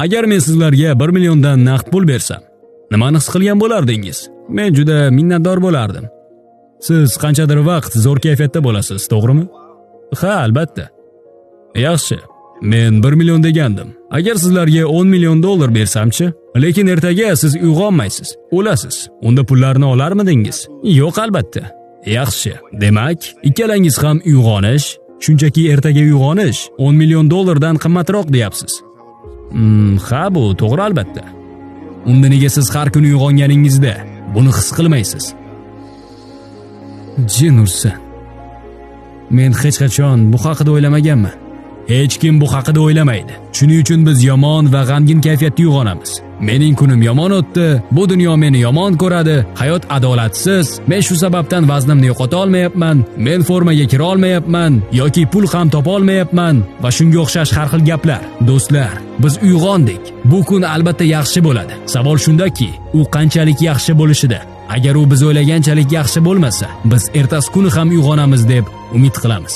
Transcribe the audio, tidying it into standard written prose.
Agar men sizlarga 1 milliondan naqd pul bersam, nimani his qilgan bo'lardingiz? Men juda minnatdor bo'lardim. Siz qanchadir vaqt zo'r kayfiyatda bo'lasiz, to'g'rimi? Ha, albatta. Yaxshi. Men 1 million degandim. Agar sizlarga 10 million dollar bersamchi, lekin ertaga siz uyg'onmaysiz, o'lasiz. Unda pullarni olarmidingiz? Yo'q, albatta. Yaxshi. Demak, ikkalangiz ham uyg'onish, shunchaki ertaga uyg'onish 10 million dollardan qimmatroq deyapsiz. Ha, bu to'g'ri albatta. Unda nega siz har kuni uyg'onganingizda buni his qilmaysiz? Jin ursin. Men hech qachon bu haqida o'ylamaganman. Hech kim bu haqida o'ylamaydi. Shuning uchun biz yomon va g'amgin kayfiyatda uyg'onamiz. Mening kunim yomon o'tdi, bu dunyo meni yomon ko'radi, hayot adolatsiz, men shu sababdan vaznimni yo'qota olmayapman, men formaga kira olmayapman yoki pul ham topa olmayapman va shunga o'xshash har xil gaplar. Do'stlar, biz uyg'ondik. Bu kun albatta yaxshi bo'ladi. Savol shundaki, u qanchalik yaxshi bo'lishida. Agar u biz o'ylaganchalik yaxshi bo'lmasa, biz ertasi kuni ham uyg'onamiz deb umid qilamiz.